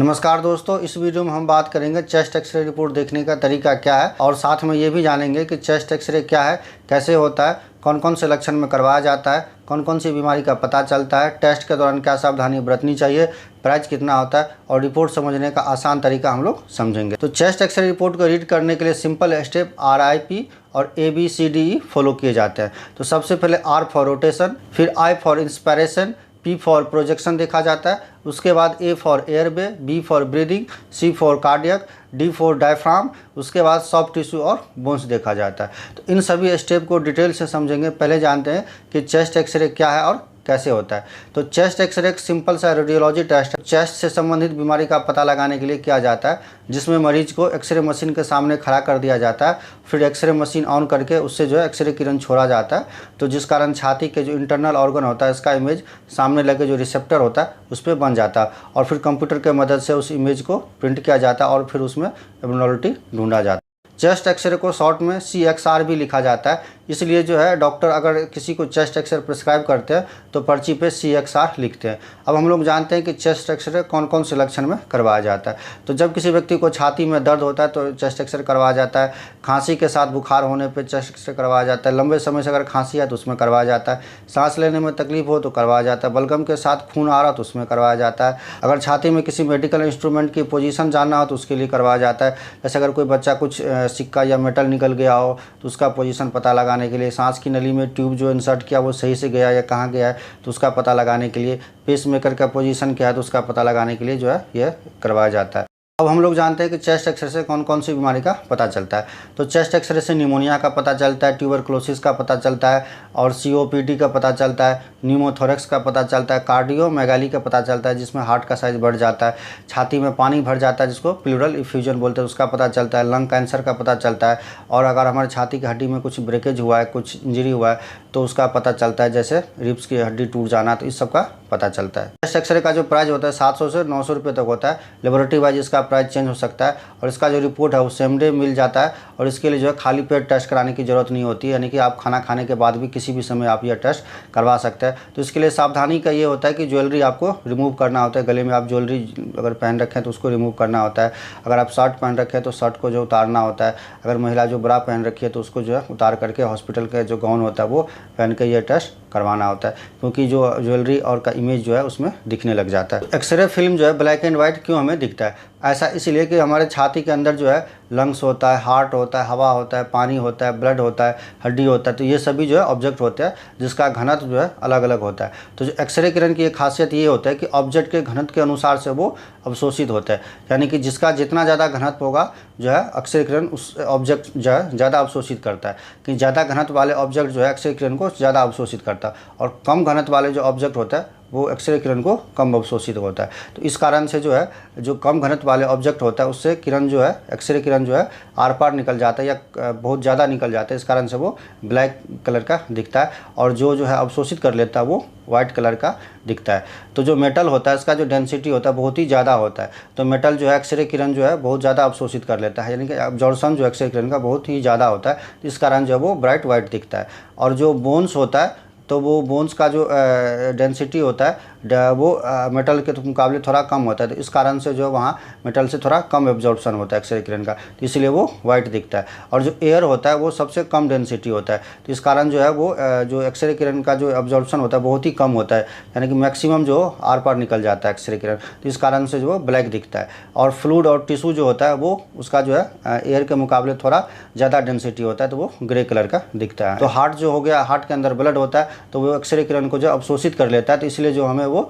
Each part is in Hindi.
नमस्कार दोस्तों, इस वीडियो में हम बात करेंगे चेस्ट एक्सरे रिपोर्ट देखने का तरीका क्या है और साथ में ये भी जानेंगे कि चेस्ट एक्सरे क्या है, कैसे होता है, कौन कौन से लक्षण में करवाया जाता है, कौन कौन सी बीमारी का पता चलता है, टेस्ट के दौरान क्या सावधानी बरतनी चाहिए, प्राइस कितना होता है और रिपोर्ट समझने का आसान तरीका हम लोग समझेंगे। तो चेस्ट एक्सरे रिपोर्ट को रीड करने के लिए सिंपल स्टेप RIP और ABCDE फॉलो किए जाते हैं। तो सबसे पहले R फॉर रोटेशन, फिर I for inspiration, P for projection देखा जाता है, उसके बाद A for airway, B for breathing, C for cardiac, D for diaphragm, उसके बाद सॉफ्ट टिश्यू और बोन्स देखा जाता है। तो इन सभी स्टेप को डिटेल से समझेंगे। पहले जानते हैं कि चेस्ट एक्सरे क्या है और कैसे होता है। तो चेस्ट एक्सरे एक सिंपल सा रेडियोलॉजी टेस्ट है। चेस्ट से संबंधित बीमारी का पता लगाने के लिए किया जाता है, जिसमें मरीज को एक्सरे मशीन के सामने खड़ा कर दिया जाता है, फिर एक्सरे मशीन ऑन करके उससे जो है एक्सरे किरण छोड़ा जाता है, तो जिस कारण छाती के जो इंटरनल ऑर्गन होता है इसका इमेज सामने लगे जो रिसेप्टर होता है उस पर बन जाता है और फिर कंप्यूटर के मदद से उस इमेज को प्रिंट किया जाता है और फिर उसमें एब्नॉर्मलिटी ढूंढा जाता है। चेस्ट एक्सरे को शॉर्ट में CXR भी लिखा जाता है, इसलिए जो है डॉक्टर अगर किसी को चेस्ट एक्सरे प्रिस्क्राइब करते हैं तो पर्ची पे CXR लिखते हैं। अब हम लोग जानते हैं कि चेस्ट एक्सरे कौन कौन से लक्षण में करवाया जाता है। तो जब किसी व्यक्ति को छाती में दर्द होता है तो चेस्ट एक्सरे करवाया जाता है, खांसी के साथ बुखार होने पर चेस्ट एक्सरे करवाया जाता है, लंबे समय से अगर खांसी है तो उसमें करवाया जाता है, सांस लेने में तकलीफ हो तो करवाया जाता है, बलगम के साथ खून आ रहा तो उसमें करवाया जाता है, अगर छाती में किसी मेडिकल इंस्ट्रूमेंट की पोजीशन जानना हो तो उसके लिए करवाया जाता है। जैसे अगर कोई बच्चा कुछ सिक्का या मेटल निकल गया हो तो उसका पोजीशन पता लगाने के लिए, सांस की नली में ट्यूब जो इंसर्ट किया वो सही से गया या कहाँ गया है तो उसका पता लगाने के लिए, पेस मेकर का पोजीशन क्या है तो उसका पता लगाने के लिए जो है यह करवाया जाता है। अब हम लोग जानते हैं कि चेस्ट एक्सरे से कौन कौन सी बीमारी का पता चलता है। तो चेस्ट एक्सरे से निमोनिया का पता चलता है, ट्यूबरक्लोसिस का पता चलता है और COPD का पता चलता है, न्यूमोथोरेक्स का पता चलता है, कार्डियोमेगाली का पता चलता है जिसमें हार्ट का साइज बढ़ जाता है, छाती में पानी भर जाता है जिसको प्लूरल इफ्यूजन बोलते हैं उसका पता चलता है, लंग कैंसर का पता चलता है और अगर हमारे छाती की हड्डी में कुछ ब्रेकेज हुआ है, कुछ इंजरी हुआ है तो उसका पता चलता है, जैसे रिब्स की हड्डी टूट जाना, तो इस सब का पता चलता है। चेस्ट एक्सरे का जो प्राइस होता है 700 से 900 रुपये तक होता है। लेबोरेटरी वाइज इसका प्राइस चेंज हो सकता है और इसका जो रिपोर्ट है वो सेम डे मिल जाता है और इसके लिए जो है खाली पेट टेस्ट कराने की ज़रूरत नहीं होती है, यानी कि आप खाना खाने के बाद भी किसी भी समय आप यह टेस्ट करवा सकते हैं। तो इसके लिए सावधानी का ये होता है कि ज्वेलरी आपको रिमूव करना होता है, गले में आप ज्वेलरी अगर पहन रखें तो उसको रिमूव करना होता है, अगर आप शर्ट पहन रखें तो शर्ट को जो उतारना होता है, अगर महिला जो ब्रा पहन रखी है तो उसको जो है उतार करके हॉस्पिटल का जो गाउन होता है वो पहन के ये टेस्ट करवाना होता है, क्योंकि जो ज्वेलरी और का इमेज जो है उसमें दिखने लग जाता है। एक्सरे फिल्म जो है ब्लैक एंड वाइट क्यों हमें दिखता है? ऐसा इसलिए कि हमारे छाती के अंदर जो है लंग्स होता है, हार्ट होता है, हवा होता है, पानी होता है, ब्लड होता है, हड्डी होता है, तो ये सभी जो है ऑब्जेक्ट होते हैं जिसका घनत्व जो है अलग अलग होता है। तो जो एक्सरे किरण की एक खासियत ये होता है कि ऑब्जेक्ट के घनत्व के अनुसार से वो अवशोषित होता है, यानी कि जिसका जितना ज़्यादा घनत्व होगा जो है एक्सरे किरण उस ऑब्जेक्ट जो है ज़्यादा अवशोषित करता है, कि ज़्यादा घनत्व वाले ऑब्जेक्ट जो है एक्सरे किरण को ज़्यादा अवशोषित करता है और कम घनत्व वाले जो ऑब्जेक्ट होता है वो एक्सरे किरण को कम अवशोषित होता है। तो इस कारण से जो है जो कम घनत्व वाले ऑब्जेक्ट होता है उससे किरण जो है एक्सरे किरण जो है आर पार निकल जाता है या बहुत ज़्यादा निकल जाता है, इस कारण से वो ब्लैक कलर का दिखता है और जो है अवशोषित कर लेता है वो वाइट कलर का दिखता है। तो जो मेटल होता है इसका जो डेंसिटी होता है बहुत ही ज़्यादा होता है, तो मेटल जो है एक्सरे किरण जो है बहुत ज़्यादा अवशोषित कर लेता है, यानी कि अब्जॉर्प्शन जो एक्सरे किरण का बहुत ही ज़्यादा होता है, इस कारण जो है वो ब्राइट वाइट दिखता है। और जो बोन्स होता है तो वो बोन्स का जो डेंसिटी होता है वो मेटल के मुकाबले थोड़ा कम होता है, तो इस कारण से जो वहाँ मेटल से थोड़ा कम एब्जॉर्प्शन होता है एक्सरे किरण का, तो इसलिए वो वाइट दिखता है। और जो एयर होता है वो सबसे कम डेंसिटी होता है, तो इस कारण जो है वो जो एक्सरे किरण का जो एब्जॉर्प्शन होता है बहुत ही कम होता है, यानी कि मैक्सिमम जो आर पार निकल जाता है एक्सरे किरण, तो इस कारण से जो ब्लैक दिखता है। और फ्लूइड और टिश्यू जो होता है वो उसका जो है एयर के मुकाबले थोड़ा ज़्यादा डेंसिटी होता है, तो वो ग्रे कलर का दिखता है। तो हार्ट जो हो गया, हार्ट के अंदर ब्लड होता है तो वो एक्सरे किरण को जो अवशोषित कर लेता है, तो इसलिए जो हमें वो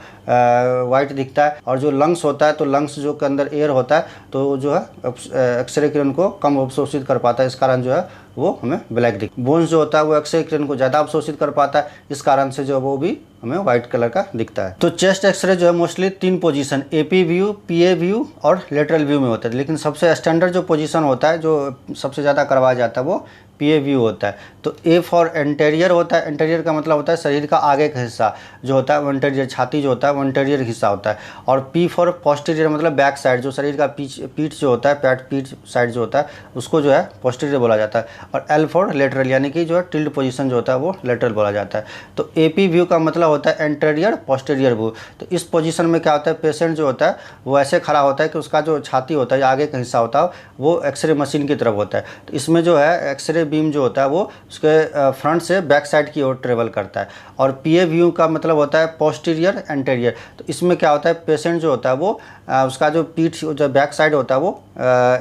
वाइट दिखता है। और जो लंग्स होता है तो लंग्स जो के अंदर एयर होता है तो जो है एक्सरे किरण को कम अवशोषित कर पाता है, इस कारण जो है वो हमें ब्लैक दिखता है। बोन्स जो होता है वो एक्सरे किरण को ज़्यादा अवशोषित कर पाता है, इस कारण से जो वो भी हमें व्हाइट कलर का दिखता है। तो चेस्ट एक्सरे जो है mostly 3 position AP view, PA view और लेटरल व्यू में होता है, लेकिन सबसे स्टैंडर्ड जो पोजीशन होता है जो सबसे ज़्यादा करवाया जाता है वो पीए व्यू होता है। तो ए फॉर एंटेरियर होता है, एंटेरियर का मतलब होता है शरीर का आगे का हिस्सा जो होता है वो एंटेरियर, छाती जो होता है वो एंटेरियर हिस्सा होता है। और पी फॉर पोस्टीरियर मतलब बैक साइड, जो शरीर का पीठ जो होता है, पीठ साइड जो होता है उसको जो है पोस्टीरियर बोला जाता है। और एल फॉर लेटरल यानी कि जो है टिल्ड पोजीशन जो होता है वो लेटरल बोला जाता है। तो एपी व्यू का मतलब होता है एंटेरियर पोस्टीरियर व्यू। तो इस पोजीशन में क्या होता है, पेशेंट जो होता है वो ऐसे खड़ा होता है कि उसका जो छाती होता है, आगे का हिस्सा होता है वो एक्सरे मशीन की तरफ होता है। तो इसमें जो है एक्सरे बीम जो होता है वो उसके फ्रंट से बैक साइड की ओर ट्रेवल करता है। और पीए व्यू का मतलब होता है पोस्टीरियर एंटेरियर। तो इसमें क्या होता है, पेशेंट जो होता है वो उसका जो पीठ जो बैक साइड होता है वो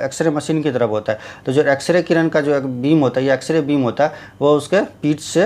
एक्सरे मशीन की तरफ होता है। तो जो एक्सरे किरण का जो बीम होता है, ये एक्सरे बीम होता है वो उसके पीठ से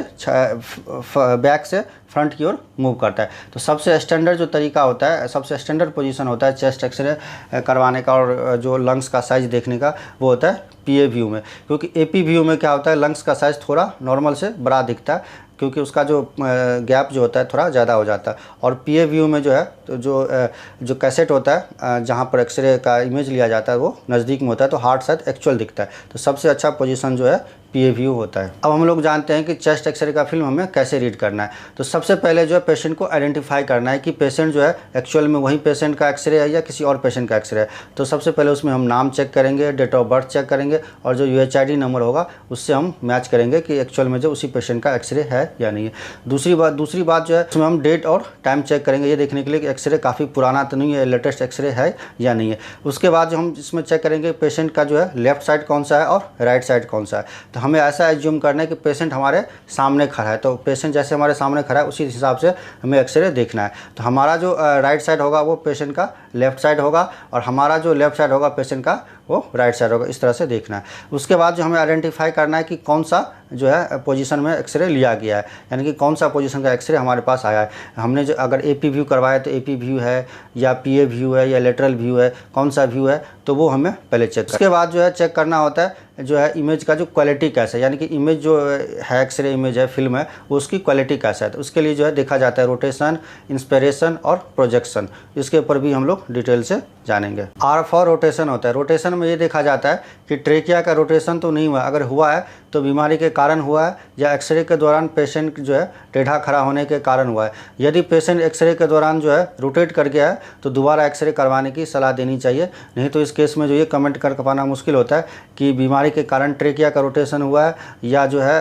बैक से फ्रंट की ओर मूव करता है। तो सबसे स्टैंडर्ड जो तरीका होता है, सबसे स्टैंडर्ड पोजीशन होता है चेस्ट एक्सरे करवाने का और जो लंग्स का साइज़ देखने का, वो होता है पीए व्यू में। क्योंकि एपी व्यू में क्या होता है, लंग्स का साइज़ थोड़ा नॉर्मल से बड़ा दिखता है क्योंकि उसका जो गैप जो होता है थोड़ा ज़्यादा हो जाता है। और पीए व्यू में जो है तो जो कैसेट होता है जहाँ पर एक्सरे का इमेज लिया जाता है वो नज़दीक में होता है, तो हार्ट शायद एक्चुअल दिखता है। तो सबसे अच्छा पोजीशन जो है पीए व्यू होता है। अब हम लोग जानते हैं कि चेस्ट एक्सरे का फिल्म हमें कैसे रीड करना है। तो सबसे पहले जो है पेशेंट को आइडेंटिफाई करना है कि पेशेंट जो है एक्चुअल में वही पेशेंट का एक्सरे है या किसी और पेशेंट का एक्सरे है। तो सबसे पहले उसमें हम नाम चेक करेंगे, डेट ऑफ बर्थ चेक करेंगे और जो UHID नंबर होगा उससे हम मैच करेंगे कि एक्चुअल में जो उसी पेशेंट का एक्सरे है या नहीं है। दूसरी बात जो है उसमें हम डेट और टाइम चेक करेंगे, ये देखने के लिए कि एक्सरे काफ़ी पुराना तो नहीं है, लेटेस्ट एक्सरे है या नहीं है। उसके बाद जो हम इसमें चेक करेंगे पेशेंट का जो है लेफ्ट साइड कौन सा है और राइट साइड कौन सा है। तो हमें ऐसा एज्यूम करना है कि पेशेंट हमारे सामने खड़ा है, तो पेशेंट जैसे हमारे सामने खड़ा है उसी हिसाब से हमें एक्सरे देखना है। तो हमारा जो राइट साइड होगा वो पेशेंट का लेफ्ट साइड होगा और हमारा जो लेफ्ट साइड होगा पेशेंट का वो राइट साइड होगा, इस तरह से देखना है। उसके बाद जो हमें आइडेंटिफाई करना है कि कौन सा जो है पोजीशन में एक्सरे लिया गया है, यानी कि कौन सा पोजीशन का एक्सरे हमारे पास आया है। हमने जो अगर एपी व्यू करवाया तो एपी व्यू है या पीए व्यू है या लेटरल व्यू है, कौन सा व्यू है तो वो हमें पहले चेक। उसके बाद जो है चेक करना होता है जो है इमेज का जो क्वालिटी कैसा है, यानी कि इमेज जो है एक्सरे इमेज है फिल्म है वो उसकी क्वालिटी कैसा है। तो उसके लिए जो है देखा जाता है रोटेशन, इंस्पिरेशन और प्रोजेक्शन, इसके ऊपर भी हम लोग डिटेल से जानेंगे। आर फॉर रोटेशन होता है। रोटेशन में ये देखा जाता है कि ट्रेकिया का रोटेशन तो नहीं हुआ, अगर हुआ है तो बीमारी के कारण हुआ है या एक्सरे के दौरान पेशेंट जो है टेढ़ा खड़ा होने के कारण हुआ है। यदि पेशेंट एक्सरे के दौरान जो है रोटेट कर गया है तो दोबारा एक्सरे करवाने की सलाह देनी चाहिए, नहीं तो इस केस में जो ये कमेंट कर पाना मुश्किल होता है कि बीमारी के कारण ट्रेकिया का रोटेशन हुआ है या जो है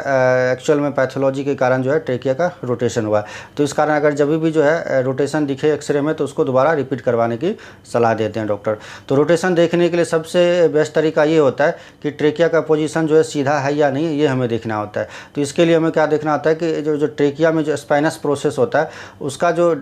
एक्चुअल में पैथोलॉजी के कारण जो है ट्रेकिया का रोटेशन हुआ है। तो इस कारण अगर जब भी जो है रोटेशन दिखे एक्सरे में तो उसको दोबारा रिपीट करवाने की सलाह देते हैं डॉक्टर। तो रोटेशन देखने के लिए सबसे बेस्ट तरीका ये होता है कि ट्रेकिया का पोजीशन जो है सीधा है या नहीं, ये हमें देखना होता है। तो इसके लिए हमें क्या देखना होता है कि जो ट्रेकिया में जो स्पाइनस प्रोसेस होता है उसका जो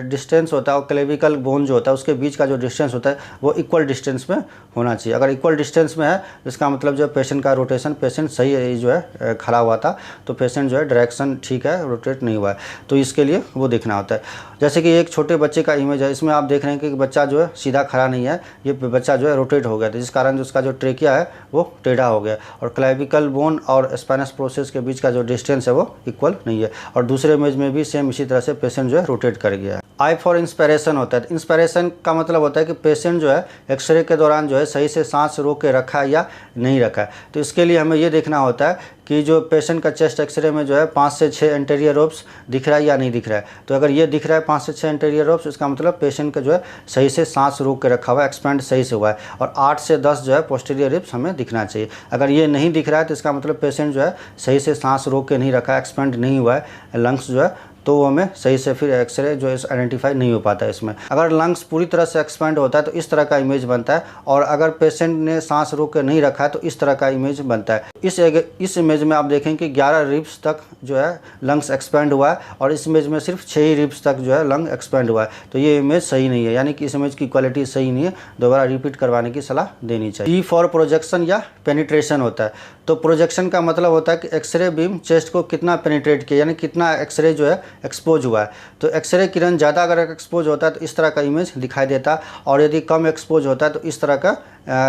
डिस्टेंस होता है और क्लेविकल बोन जो होता है उसके बीच का जो डिस्टेंस होता है वो इक्वल डिस्टेंस में होना चाहिए। अगर इक्वल डिस्टेंस में है इसका मतलब जो पेशेंट का रोटेशन, पेशेंट सही जो है खड़ा हुआ था तो पेशेंट जो है डायरेक्शन ठीक है, रोटेट नहीं हुआ है, तो इसके लिए वो देखना होता है। जैसे कि एक छोटे बच्चे का इमेज है, इसमें आप देख रहे हैं कि बच्चा जो है सीधा खड़ा नहीं है, ये बच्चा जो है रोटेट हो गया था जिस कारण जो उसका जो ट्रेकिया है वो टेढ़ा हो गया और क्लेविकल बोन और स्पाइनस प्रोसेस के बीच का जो डिस्टेंस है वो इक्वल नहीं है। और दूसरे इमेज में भी सेम इसी तरह से पेशेंट जो है रोटेट कर गया है। आई फॉर इंस्पिरेशन होता है। इंस्पिरेशन का मतलब होता है कि पेशेंट जो है एक्सरे के दौरान जो है सही से सांस रोक के रखा है या नहीं रखा है। तो इसके लिए हमें ये देखना होता है कि जो पेशेंट का चेस्ट एक्सरे में जो है 5 से 6 एंटीरियर रोब्स दिख रहा है या नहीं दिख रहा है। तो अगर ये दिख रहा है 5 से 6 एंटीरियर रोब्स, इसका मतलब पेशेंट का जो है सही से सांस रोक के रखा हुआ है, एक्सपेंड सही से हुआ है। और 8 से 10 जो है पोस्टीरियर रिब्स हमें दिखना चाहिए। अगर ये नहीं दिख रहा है तो इसका मतलब पेशेंट जो है सही से सांस रोक के नहीं रखा है, एक्सपेंड नहीं हुआ है लंग्स जो है, तो वो हमें सही से फिर एक्सरे जो है आइडेंटिफाई नहीं हो पाता है इसमें। अगर लंग्स पूरी तरह से एक्सपेंड होता है तो इस तरह का इमेज बनता है और अगर पेशेंट ने सांस रोक के नहीं रखा है तो इस तरह का इमेज बनता है। इस इमेज में आप देखें कि 11 रिब्स तक जो है लंग्स एक्सपेंड हुआ है और इस इमेज में सिर्फ 6 ही रिब्स तक जो है लंग एक्सपेंड हुआ है। तो ये इमेज सही नहीं है, यानी कि इस इमेज की क्वालिटी सही नहीं है, दोबारा रिपीट करवाने की सलाह देनी चाहिए। ई फॉर प्रोजेक्शन या पेनिट्रेशन होता है। तो प्रोजेक्शन का मतलब होता है कि एक्सरे बीम चेस्ट को कितना पेनिट्रेट किया, यानी कितना एक्सरे जो है एक्सपोज हुआ है। तो एक्सरे किरण ज़्यादा अगर एक्सपोज होता है तो इस तरह का इमेज दिखाई देता है, और यदि कम एक्सपोज होता है तो इस तरह का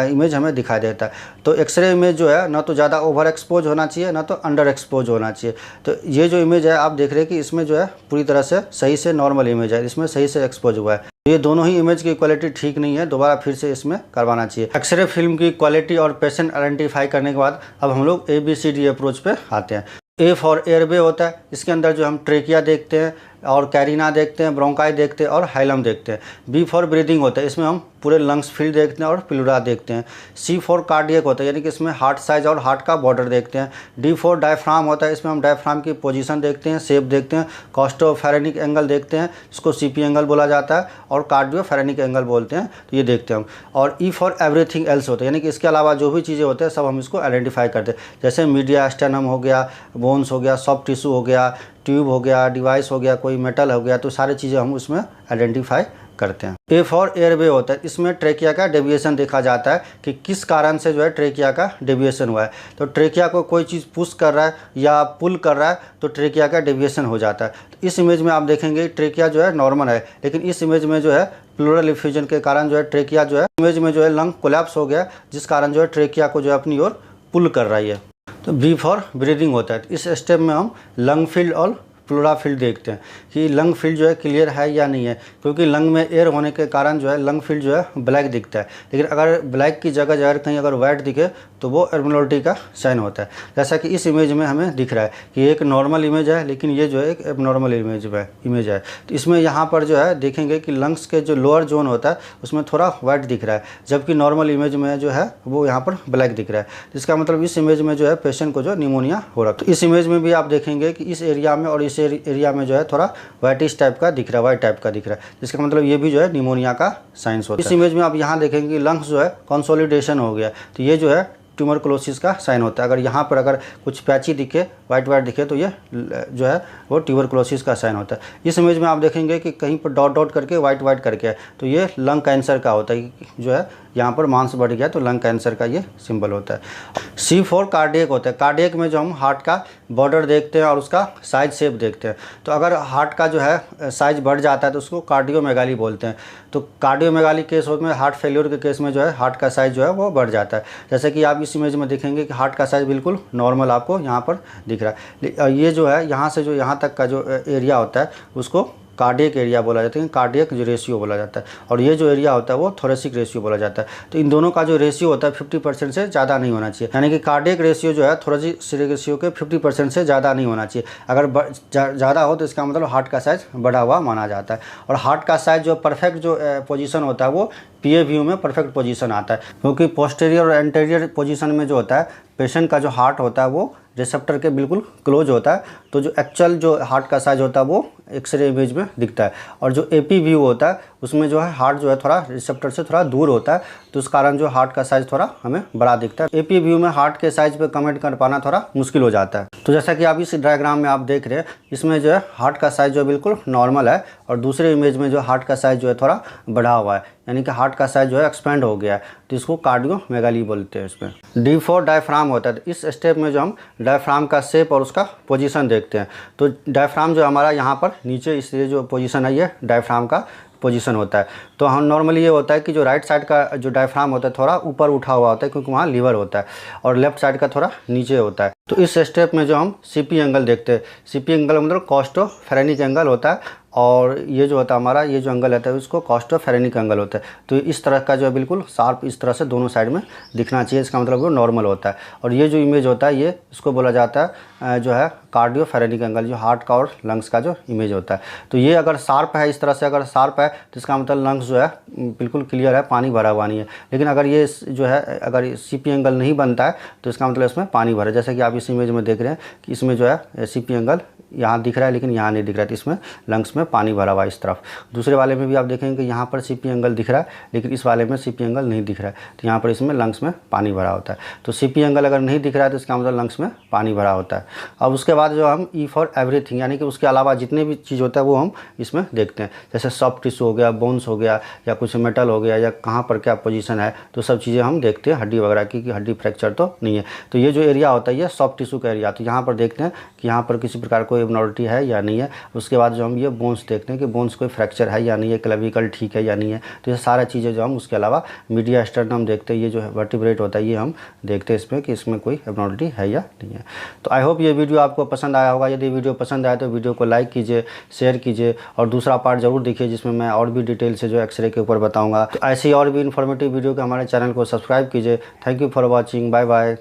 इमेज हमें दिखाई देता है। तो एक्सरे इमेज जो है ना तो ज़्यादा ओवर एक्सपोज होना चाहिए, ना तो अंडर एक्सपोज होना चाहिए। तो ये जो इमेज है आप देख रहे हैं कि इसमें जो है पूरी तरह से सही से नॉर्मल इमेज है, इसमें सही से एक्सपोज हुआ है। ये दोनों ही इमेज की क्वालिटी ठीक नहीं है, दोबारा फिर से इसमें करवाना चाहिए। एक्सरे फिल्म की क्वालिटी और पेशेंट आइडेंटिफाई करने के बाद अब हम लोग ABCD अप्रोच पे आते हैं। ए फॉर एयरवे होता है, इसके अंदर जो हम ट्रेकिया देखते हैं और कैरिना देखते हैं, ब्रोंकाई देखते हैं और हाइलम देखते हैं। बी फॉर ब्रीदिंग होता है, इसमें हम पूरे लंग्स फील्ड देखते हैं और प्लूरा देखते हैं। सी फॉर कार्डियक होता है, यानी कि इसमें हार्ट साइज और हार्ट का बॉर्डर देखते हैं। डी फॉर डायफ्राम होता है, इसमें हम डायफ्राम की पोजीशन देखते हैं, शेप देखते हैं। कॉस्टोफेरेनिक एंगल देखते हैं, इसको CP एंगल बोला जाता है, और कार्डियोफेरेनिक एंगल बोलते हैं, तो ये देखते हैं हम। और ई फॉर एवरीथिंग एल्स होता है, यानी कि इसके अलावा जो भी चीज़ें होते हैं सब हम इसको आइडेंटिफाई करते हैं। जैसे मीडिया स्टेनम हो गया, बोन्स हो गया, सॉफ्ट टिश्यू हो गया, ट्यूब हो गया, डिवाइस हो गया, कोई मेटल हो गया, तो सारी चीज़ें हम उसमें आइडेंटिफाई करते हैं। ए फॉर एयरवे होता है, इसमें ट्रेकिया का डेविएशन देखा जाता है कि किस कारण से जो है ट्रेकिया का डेविएशन हुआ है। तो ट्रेकिया को कोई चीज़ पुश कर रहा है या पुल कर रहा है तो ट्रेकिया का डेविएशन हो जाता है। तो इस इमेज में आप देखेंगे ट्रेकिया जो है नॉर्मल है, लेकिन इस इमेज में जो है प्लूरल इफ्यूजन के कारण जो है ट्रेकिया जो है इमेज में जो है लंग कोलैप्स हो गया, जिस कारण जो है ट्रेकिया को जो है अपनी ओर पुल कर रही है। तो बी फॉर ब्रीदिंग होता है, इस स्टेप में हम लंग फील्ड और प्लूरा फील्ड देखते हैं कि लंग फील्ड जो है क्लियर है या नहीं है, क्योंकि लंग में एयर होने के कारण जो है लंग फील्ड जो है ब्लैक दिखता है। लेकिन अगर ब्लैक की जगह जगह कहीं अगर वाइट दिखे तो वो एबनॉर्मलिटी का साइन होता है। जैसा कि इस इमेज में हमें दिख रहा है कि एक नॉर्मल इमेज है, लेकिन ये जो है एक एबनॉर्मल इमेज है। तो इसमें यहाँ पर जो है देखेंगे कि लंग्स के जो लोअर जोन होता है उसमें थोड़ा वाइट दिख रहा है, जबकि नॉर्मल इमेज में जो है वो यहाँ पर ब्लैक दिख रहा है। इसका मतलब इस इमेज में जो है पेशेंट को जो निमोनिया हो रहा है। तो इस इमेज में भी आप देखेंगे कि इस एरिया में और इस एरिया में जो है थोड़ा वाइटिश टाइप का दिख रहा है, वाइट टाइप का दिख रहा है, जिसका मतलब ये भी जो है निमोनिया का साइंस होता है। इस इमेज में आप यहाँ देखेंगे कि लंग्स जो है कंसोलिडेशन हो गया, तो ये जो है ट्यूबरकुलोसिस का साइन होता है। अगर यहाँ पर अगर कुछ पैची दिखे, वाइट दिखे, तो ये जो है वो ट्यूबरकुलोसिस का साइन होता है। इस इमेज में आप देखेंगे कि कहीं पर डॉट डॉट करके वाइट करके है, तो ये लंग कैंसर का होता है, जो है यहाँ पर मांस बढ़ गया तो लंग कैंसर का ये सिंबल होता है। सी फॉर कार्डियक होता है, कार्डियक में जो हम हार्ट का बॉर्डर देखते हैं और उसका साइज शेप देखते हैं। तो अगर हार्ट का जो है साइज बढ़ जाता है तो उसको कार्डियोमेगाली बोलते हैं। तो कार्डियोमेगाली केस में हार्ट फेल्योर के केस में जो है हार्ट का साइज जो है वो बढ़ जाता है। जैसे कि आप इस इमेज में देखेंगे कि हार्ट का साइज बिल्कुल नॉर्मल आपको यहाँ पर दिख रहा है। ये जो है यहाँ से जो यहाँ तक का जो एरिया होता है उसको कार्डियक एरिया बोला जाता है, कार्डियक जो रेशियो बोला जाता है, और ये जो एरिया होता है वो थोरेसिक रेशियो बोला जाता है। तो इन दोनों का जो रेशियो होता है 50% से ज़्यादा नहीं होना चाहिए, यानी कि कार्डियक रेशियो जो है थोरेसिक रेशियो के 50% से ज़्यादा नहीं होना चाहिए। अगर ज़्यादा हो तो इसका मतलब हार्ट का साइज बढ़ा हुआ माना जाता है। और हार्ट का साइज जो परफेक्ट जो पोजीशन होता है वो PA व्यू में परफेक्ट पोजीशन आता है, क्योंकि पोस्टीरियर और एंटीरियर पोजीशन में जो होता है पेशेंट का जो हार्ट होता है वो रिसेप्टर के बिल्कुल क्लोज होता है। तो जो एक्चुअल जो हार्ट का साइज होता है वो एक्सरे इमेज में दिखता है, और जो AP व्यू होता है उसमें जो है हार्ट जो है थोड़ा रिसेप्टर से थोड़ा दूर होता है, तो उस कारण जो हार्ट का साइज थोड़ा हमें बड़ा दिखता है। AP व्यू में हार्ट के साइज पे कमेंट कर पाना थोड़ा मुश्किल हो जाता है। तो जैसा कि आप इस डायग्राम में आप देख रहे हैं, इसमें जो है हार्ट का साइज जो बिल्कुल नॉर्मल है, और दूसरे इमेज में जो हार्ट का साइज जो है थोड़ा बढ़ा हुआ है, यानी कि हार्ट का साइज जो है एक्सपेंड हो गया है, तो इसको कार्डियोमेगाली बोलते हैं। इसमें डी फॉर डायफ्राम होता है, तो इस स्टेप में जो हम डायफ्राम का शेप और उसका पोजीशन देखते हैं। तो डायफ्राम जो हमारा यहाँ पर नीचे इस जो पोजीशन है ये डायफ्राम का पोजीशन होता है। तो हम नॉर्मली ये होता है कि जो राइट साइड का जो डायफ्राम होता है थोड़ा ऊपर उठा हुआ होता है, क्योंकि वहाँ लीवर होता है, और लेफ्ट साइड का थोड़ा नीचे होता है। तो इस स्टेप में जो हम CP एंगल देखते हैं, CP एंगल मतलब कॉस्टोफेरेनिक एंगल होता है, और ये जो होता है हमारा ये जो एंगल रहता है उसको कॉस्टोफेरेनिक एंगल होता है। तो इस तरह का जो है बिल्कुल शार्प इस तरह से दोनों साइड में दिखना चाहिए, इसका मतलब वो नॉर्मल होता है। और ये जो इमेज होता है ये इसको बोला जाता है जो है कार्डियोफेरेनिक एंगल, जो हार्ट का और लंग्स का जो इमेज होता है। तो ये अगर शार्प है, इस तरह से अगर शार्प है तो इसका मतलब लंग्स जो है बिल्कुल क्लियर है, पानी भरा हुआ नहीं है। लेकिन अगर ये जो है अगर CP एंगल नहीं बनता है तो इसका मतलब इसमें पानी भरा है। जैसे कि आप इस इमेज में देख रहे हैं कि इसमें जो है CP एंगल यहाँ दिख रहा है लेकिन यहाँ नहीं दिख रहा है, तो इसमें लंग्स में पानी भरा हुआ है इस तरफ। दूसरे वाले में भी आप देखेंगे कि यहाँ पर CP एंगल दिख रहा है लेकिन इस वाले में CP एंगल नहीं दिख रहा है, तो यहाँ पर इसमें लंग्स में पानी भरा होता है। तो CP एंगल अगर नहीं दिख रहा है तो इसका मतलब लंग्स में पानी भरा होता है। अब उसके बाद जो हम E फॉर एवरीथिंग, यानी कि उसके अलावा जितने भी चीज़ होता है वो हम इसमें देखते हैं। जैसे सॉफ्ट टिश्यू हो गया, बोन्स हो गया, या कुछ मेटल हो गया, या कहाँ पर क्या पोजीशन है, तो सब चीज़ें हम देखते हैं। हड्डी वगैरह की कि हड्डी फ्रैक्चर तो नहीं है। तो ये जो एरिया होता है ये सॉफ्ट टिश्यू का एरिया, तो यहाँ पर देखते हैं कि यहाँ पर किसी प्रकार कोई एबनॉर्मलिटी है या नहीं है। उसके बाद जो हम ये बोन्स देखते हैं कि बोन्स कोई फ्रैक्चर है या नहीं है, क्लेविकल ठीक है या नहीं है। तो ये सारा चीज़ें जो हम उसके अलावा मीडिया स्टर्नम देखते हैं, ये जो वर्टिब्रेट होता है ये हम देखते हैं इसमें कि इसमें कोई एबनॉर्मलिटी है या नहीं है। तो आई होप ये वीडियो आपको पसंद आया होगा। यदि वीडियो पसंद आया तो वीडियो को लाइक कीजिए, शेयर कीजिए और दूसरा पार्ट जरूर देखिए जिसमें मैं और भी डिटेल से जो एक्सरे के ऊपर बताऊँगा। तो ऐसी और भी इन्फॉर्मेटिव वीडियो के हमारे चैनल को सब्सक्राइब कीजिए। Thank you for watching. Bye bye.